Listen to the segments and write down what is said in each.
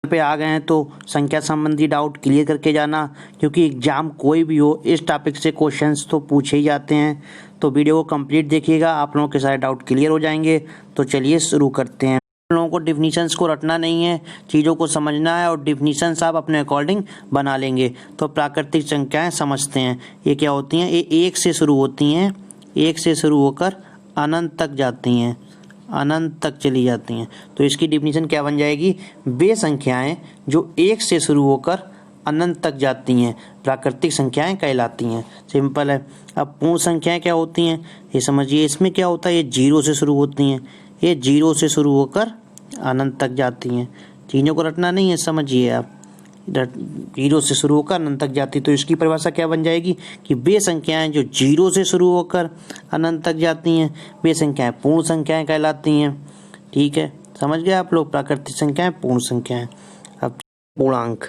पे आ गए हैं तो संख्या संबंधी डाउट क्लियर करके जाना, क्योंकि एग्जाम कोई भी हो इस टॉपिक से क्वेश्चंस तो पूछे ही जाते हैं। तो वीडियो को कंप्लीट देखिएगा, आप लोगों के सारे डाउट क्लियर हो जाएंगे। तो चलिए शुरू करते हैं। आप लोगों को डिफिनीशंस को रटना नहीं है, चीज़ों को समझना है और डिफिनीशंस आप अपने अकॉर्डिंग बना लेंगे। तो प्राकृतिक संख्याएँ समझते हैं, ये क्या होती हैं। ये एक से शुरू होती हैं, एक से शुरू होकर अनंत तक जाती हैं, अनंत तक चली जाती हैं। तो इसकी डिफिनीशन क्या बन जाएगी, वे संख्याएं जो एक से शुरू होकर अनंत तक जाती हैं प्राकृतिक संख्याएं कहलाती हैं। सिंपल है। अब पूर्ण संख्याएं क्या होती हैं ये समझिए। इसमें क्या होता है, ये जीरो से शुरू होती हैं, ये जीरो से शुरू होकर अनंत तक जाती हैं। चीज़ों को रटना नहीं है, समझिए आप। जीरो से शुरू होकर अनंत तक जाती, तो इसकी परिभाषा क्या बन जाएगी कि वे संख्याएं जो जीरो से शुरू होकर अनंत तक जाती हैं वे संख्याएं पूर्ण संख्याएं कहलाती हैं। ठीक है, समझ गए आप लोग। प्राकृतिक संख्याएं, पूर्ण संख्याएं। अब पूर्णांक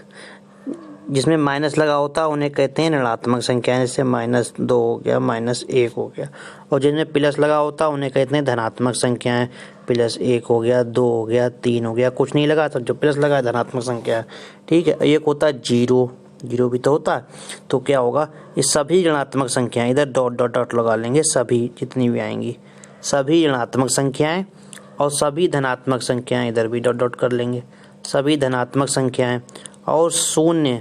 जिसमें माइनस लगा होता है उन्हें कहते हैं ऋणात्मक संख्याएं, जैसे -2 हो गया, -1 हो गया। और जिनमें प्लस लगा होता है उन्हें कहते हैं धनात्मक संख्याएं, +1 हो गया, 2 हो गया, 3 हो गया। कुछ नहीं लगा तो जो प्लस लगा है धनात्मक संख्या है। ठीक है, एक होता है जीरो, जीरो भी तो होता है। तो क्या होगा, ये सभी ऋणात्मक संख्याएं, इधर डॉट डॉट डॉट लगा लेंगे, सभी जितनी भी आएंगी सभी ऋणात्मक संख्याएं, और सभी धनात्मक संख्याएं इधर भी डॉट डॉट कर लेंगे, सभी धनात्मक संख्याएं और शून्य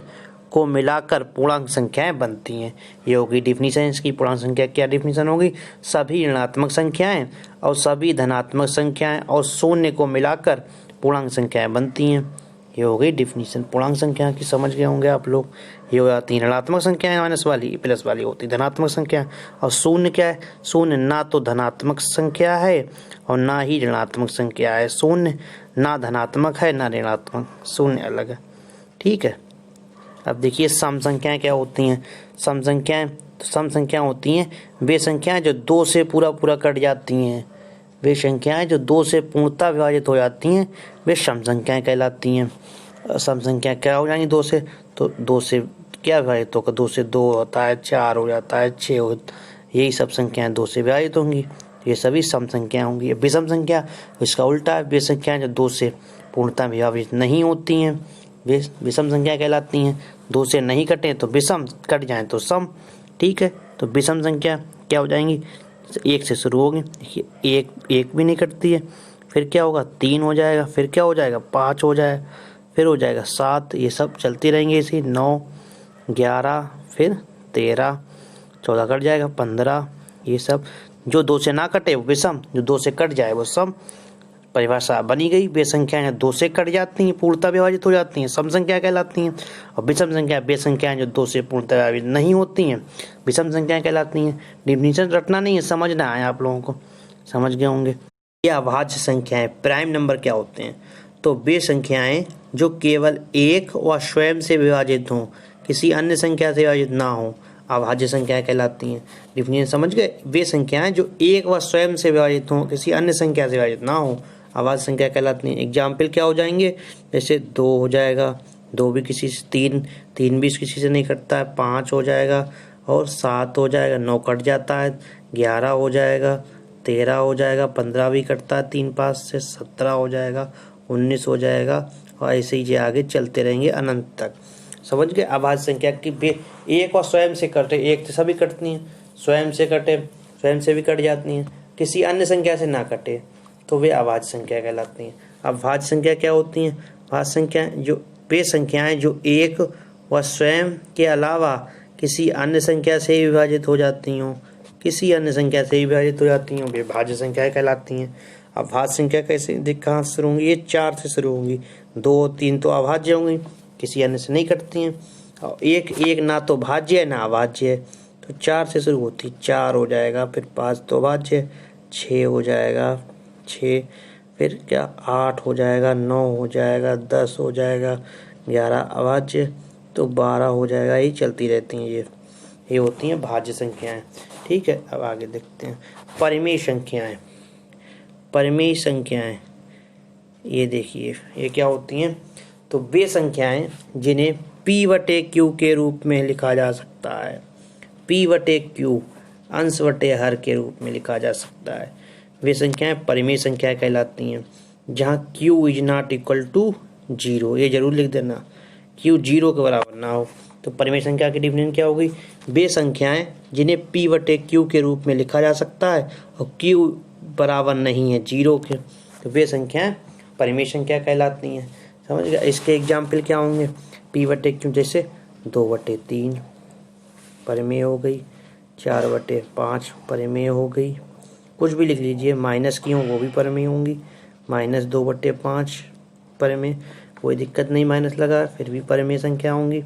को मिलाकर पूर्णांक संख्याएं बनती हैं। ये होगी डिफिनीशन इसकी। पूर्णांक संख्या क्या डिफिनीशन होगी, सभी ऋणात्मक संख्याएं और सभी धनात्मक संख्याएं और शून्य को मिलाकर पूर्णांक संख्याएं बनती हैं। ये हो गई डिफिनीशन पूर्णांक संख्या की, समझ गए होंगे आप लोग। ये हो जाती हैं ऋणात्मक संख्याएं, माइनस वाली, प्लस वाली होती धनात्मक संख्या। और शून्य क्या है, शून्य ना तो धनात्मक संख्या है और ना ही ऋणात्मक संख्या है। शून्य ना धनात्मक है ना ऋणात्मक, शून्य अलग है। ठीक है। अब देखिए सम संख्याएं क्या होती हैं। सम संख्याएं, तो सम संख्या होती हैं वे संख्याएं जो 2 से पूरा पूरा कट जाती हैं। वे संख्याएं जो 2 से पूर्णतः विभाजित हो जाती हैं वे सम संख्याएं कहलाती हैं। सम संख्या क्या हो जाएंगी 2 से, तो 2 से क्या विभाजित होगा, 2 से 2 होता है, 4 हो जाता है, 6 हो, यही सब संख्याएं 2 से विभाजित होंगी। ये सभी सम संख्या होंगी। विषम संख्या इसका उल्टा है, वे संख्याएं जो 2 से पूर्णतः विभाजित नहीं होती हैं वे विषम संख्या कहलाती हैं। 2 से नहीं कटें तो विषम, कट जाएं तो सम। ठीक है, तो विषम संख्या क्या हो जाएंगी, 1 से शुरू होगी। देखिए एक भी नहीं कटती है, फिर क्या होगा 3 हो जाएगा, फिर क्या हो जाएगा 5 हो जाएगा, फिर हो जाएगा 7। ये सब चलती रहेंगी इसी। 9, 11, फिर 13, 14 कट जाएगा, 15। ये सब जो 2 से ना कटे वो विषम, जो 2 से कट जाए वो सम। परिभाषा बनी गई। वे संख्याएं 2 से कट जाती हैं, पूर्णतः विभाजित हो जाती हैं, सम संख्या कहलाती हैं। और विषम संख्या वे संख्याएं जो 2 से पूर्णतः विभाजित नहीं होती हैं, विषम संख्याएं कहलाती हैं। डिफिनीशन रटना नहीं है, समझना है आप लोगों को, समझ गए होंगे। ये अभाज्य संख्याएं, प्राइम नंबर क्या होते हैं, तो वे संख्याएं जो केवल एक व स्वयं से विभाजित हों, किसी अन्य संख्या से विभाजित ना हो, अभाज्य संख्याएं कहलाती हैं। डिफिनीशन समझ गए। वे संख्याएं जो एक व स्वयं से विभाजित हों, किसी अन्य संख्या से विभाजित ना हो, अभाज्य संख्या कहलाती हैं। एग्जाम्पल क्या हो जाएंगे, जैसे 2 हो जाएगा, 2 भी किसी से, 3 भी किसी से नहीं कटता है, 5 हो जाएगा, और 7 हो जाएगा, 9 कट जाता है, 11 हो जाएगा, 13 हो जाएगा, 15 भी कटता है 3 5 से, 17 हो जाएगा, 19 हो जाएगा, और ऐसे ही आगे चलते रहेंगे अनंत तक। समझ गए। अभाज्य संख्या की एक और स्वयं से कटे, एक तो सभी कटती हैं, स्वयं से कटे, स्वयं से भी कट जाती हैं, किसी अन्य संख्या से ना कटे तो वे अभाज्य संख्या कहलाती हैं। अब भाज्य संख्या क्या होती हैं, भाज्य संख्या जो वे संख्याएं जो एक व स्वयं के अलावा किसी अन्य संख्या से विभाजित हो जाती हों, किसी अन्य संख्या से विभाजित हो जाती हों, वे भाज्य संख्याएं कहलाती हैं। अब भाज्य संख्या कैसे कहाँ से शुरू होंगी, ये 4 से शुरू होंगी। 2, 3 तो अभाज्य होंगी, किसी अन्य से नहीं कटती हैं। और एक ना तो भाज्य है ना अभाज्य है, तो 4 से शुरू होती, 4 हो जाएगा, फिर 5 तो अभाज्य, 6 हो जाएगा, 6, फिर क्या 8 हो जाएगा, 9 हो जाएगा, 10 हो जाएगा, 11 अभाज्य, तो 12 हो जाएगा। यही चलती रहती हैं। ये होती हैं भाज्य संख्याएं। ठीक है, अब आगे देखते हैं परिमेय संख्याएं। परिमेय संख्याएं ये देखिए ये क्या होती हैं, तो वे संख्याएं जिन्हें P/Q के रूप में लिखा जा सकता है। P/Q अंश बटे हर के रूप में लिखा जा सकता है। वे संख्याएं परिमेय संख्या कहलाती हैं, जहाँ Q is not equal to zero, ये जरूर लिख देना, क्यू जीरो के बराबर ना हो। तो परिमेय संख्या की डिफिनेशन क्या होगी? वे संख्याएं जिन्हें पी बटे क्यू के रूप में लिखा जा सकता है और क्यू बराबर नहीं है जीरो के, तो वे संख्याएं परिमेय संख्या कहलाती हैं। समझ गया? इसके एग्जाम्पल क्या होंगे? पी बटे क्यू जैसे 2/3 परिमेय हो गई, 4/5 परिमेय हो गई, कुछ भी लिख लीजिए। माइनस की हो वो भी परिमेय होंगी, -2/5 परिमेय, कोई दिक्कत नहीं, माइनस लगा फिर भी परिमेय संख्या होंगी।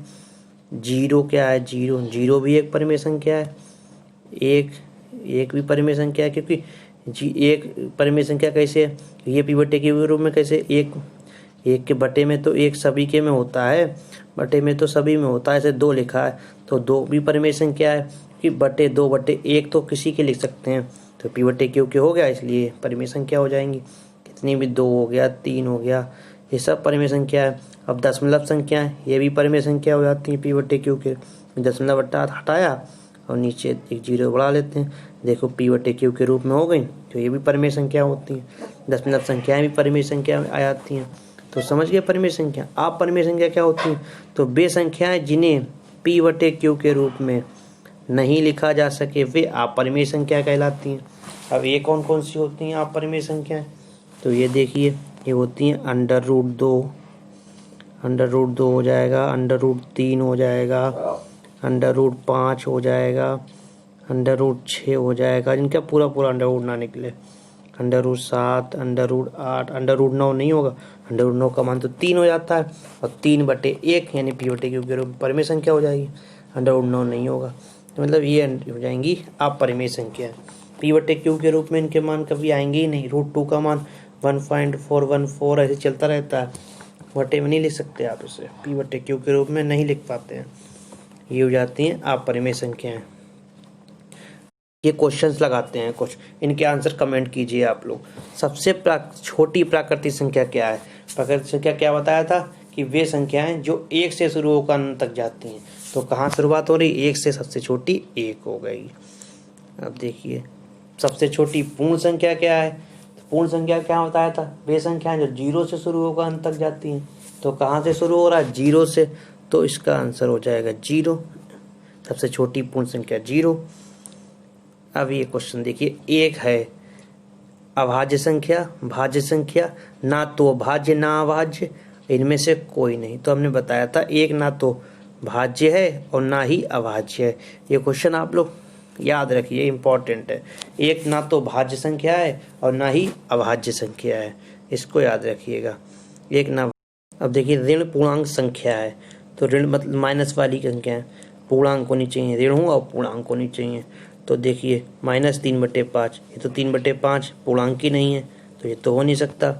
जीरो क्या है? जीरो, जीरो भी एक परिमेय संख्या है। एक भी परिमेय संख्या है, क्योंकि एक परिमेय संख्या कैसे है? ये पी बटे क्यू के रूप में कैसे? एक के बटे में तो एक सभी के में होता है, बटे में तो सभी में होता है, ऐसे 2 लिखा है तो 2 भी परिमेय संख्या है, कि बटे 2/1 तो किसी के लिख सकते हैं, तो पी बटे क्यू के हो गया, इसलिए परिमेय संख्या हो जाएंगी। कितनी भी 2 हो गया, 3 हो गया, ये सब परिमेय संख्या है। अब दशमलव संख्या है, ये भी परिमेय संख्या हो जाती है पी बटे क्यू के। दशमलव हटाया और नीचे एक जीरो बढ़ा लेते हैं, देखो पी बटे क्यू के रूप में हो गई, तो ये भी परिमेय संख्या होती है। दशमलव संख्याएं भी परिमेय संख्या आ जाती हैं। तो समझ गए परिमेय संख्या। आप परिमेय संख्या क्या होती है? तो वे संख्याएं जिन्हें पी बटे क्यू के रूप में नहीं लिखा जा सके वे अपरिमेय संख्या कहलाती हैं। अब ये कौन कौन सी होती हैं अपरिमेय संख्याएं? तो ये देखिए, ये होती हैं √2, √2 हो जाएगा, √3 हो जाएगा, √5 हो जाएगा, √6 हो जाएगा, जिनका पूरा अंडर ना निकले, √7, √8, √9 नहीं होगा, √9 का मान तो 3 हो जाता है, और 3/1 यानी पी बटे क्यू के रूप में परिमेय संख्या हो जाएगी, √9 नहीं होगा, तो मतलब ये हो जाएंगी अपरिमेय संख्या। पी बटे क्यू के रूप में इनके मान कभी आएंगे ही नहीं। √2 का मान 1.414 ऐसे चलता रहता है, बटे में नहीं लिख सकते आप इसे, पी बटे क्यू के रूप में नहीं लिख पाते हैं, ये हो जाती हैं अपरिमेय संख्याएं। ये क्वेश्चंस लगाते हैं कुछ, इनके आंसर कमेंट कीजिए आप लोग। सबसे छोटी प्राकृतिक संख्या क्या है? प्राकृतिक संख्या क्या बताया था कि वे संख्याएं जो 1 से शुरू होकर अनंत तक जाती हैं। तो कहाँ शुरुआत हो रही? 1 से सबसे छोटी 1 हो गई। अब देखिए सबसे छोटी पूर्ण संख्या क्या है? तो पूर्ण संख्या क्या बताया था? वे संख्याएं जो 0 से शुरू होकर अनंत तक जाती हैं। तो कहाँ से शुरू हो रहा है? 0 से, तो इसका आंसर हो जाएगा 0। सबसे छोटी पूर्ण संख्या 0। अब ये क्वेश्चन देखिए, एक है अभाज्य संख्या, भाज्य संख्या, ना तो भाज्य ना अभाज्य, इनमें से कोई नहीं। तो हमने बताया था एक ना तो भाज्य है और ना ही अभाज्य है। ये क्वेश्चन आप लोग याद रखिए, इंपॉर्टेंट है। एक ना तो भाज्य संख्या है और ना ही अभाज्य संख्या है, इसको याद रखिएगा। एक ना, अब देखिए ऋण पूर्णांक संख्या है, तो ऋण मतलब माइनस वाली संख्या है, पूर्णांक होनी चाहिए, ऋण हो और पूर्णांक होनी चाहिए। तो देखिए -3/5, ये तो 3/5 पूर्णांक ही नहीं है, तो ये तो हो नहीं सकता।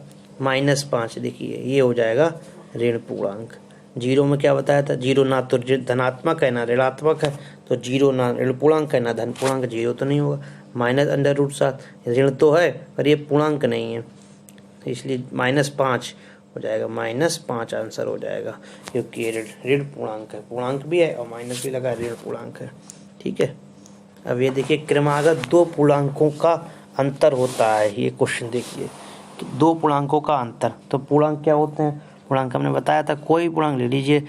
-5 देखिए ये हो जाएगा ऋण पूर्णांक। 0 में क्या बताया था? 0 ना तो धनात्मक है ना ऋणात्मक है, तो 0 ना ऋण पूर्णांक है ना धन पूर्णांक, 0 तो नहीं होगा। -√7 ऋण तो है पर ये पूर्णांक नहीं है, तो इसलिए -5 हो जाएगा, -5 आंसर हो जाएगा, क्योंकि ऋण पूर्णांक है, पूर्णांक भी है और माइनस भी लगा, ऋण पूर्णांक है। ठीक है। अब ये देखिए क्रमागत 2 पूर्णांकों का अंतर होता है। ये क्वेश्चन देखिए, 2 पूर्णांकों का अंतर, तो पूर्णांक क्या होते हैं? पूर्णांक हमने बताया था, कोई पूर्णांक ले लीजिए,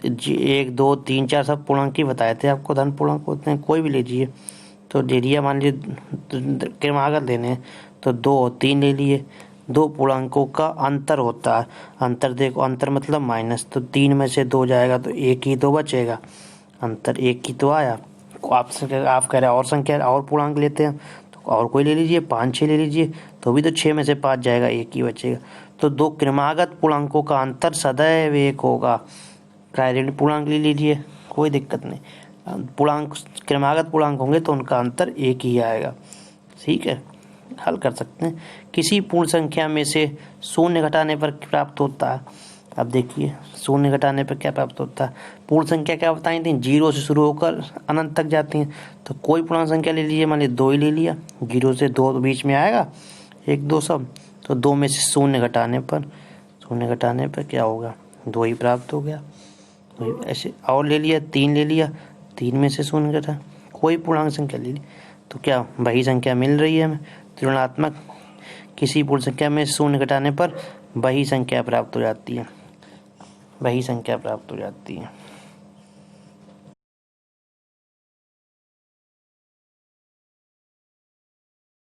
1, 2, 3, 4 सब पूर्णांक ही बताए थे आपको, धन पूर्णांक होते हैं, कोई भी लीजिए। तो ले लिया, मान लीजिए क्रमागत लेने हैं तो 2 और 3 ले लिए। 2 पूर्णांकों का अंतर होता है, अंतर देखो, अंतर मतलब माइनस, तो 3 में से 2 जाएगा तो 1 ही तो बचेगा, अंतर 1 ही तो आया। आप कह रहे हैं और संख्या और पूर्णांक लेते हैं, तो और कोई ले लीजिए, 5, 6 ले लीजिए, तो भी तो 6 में से 5 जाएगा, 1 ही बचेगा। तो 2 क्रमागत पूर्णांकों का अंतर सदैव 1 होगा। ऋण पूर्णांक ले लीजिए, कोई दिक्कत नहीं, पूर्णांक क्रमागत पूर्णांक होंगे तो उनका अंतर 1 ही आएगा। ठीक है, हल कर सकते हैं। किसी पूर्ण संख्या में से 0 घटाने पर प्राप्त होता है। अब देखिए 0 घटाने पर क्या प्राप्त होता है? पूर्ण संख्या क्या बताई थी? 0 से शुरू होकर अनंत तक जाती हैं। तो कोई पूर्ण संख्या ले लीजिए, मान लीजिए 2 ही ले लिया, 0 से 2 बीच में आएगा, 1, 2 सब, तो 2 में से 0 घटाने पर क्या होगा? 2 ही प्राप्त हो गया। ऐसे और ले लिया, 3 ले लिया, 3 में से 0 घटा, कोई पूर्णांक संख्या ले ली, तो क्या वही संख्या मिल रही है हमें, ऋणात्मक। किसी पूर्ण संख्या में 0 घटाने पर वही संख्या प्राप्त हो जाती है। वही संख्या प्राप्त हो जाती है।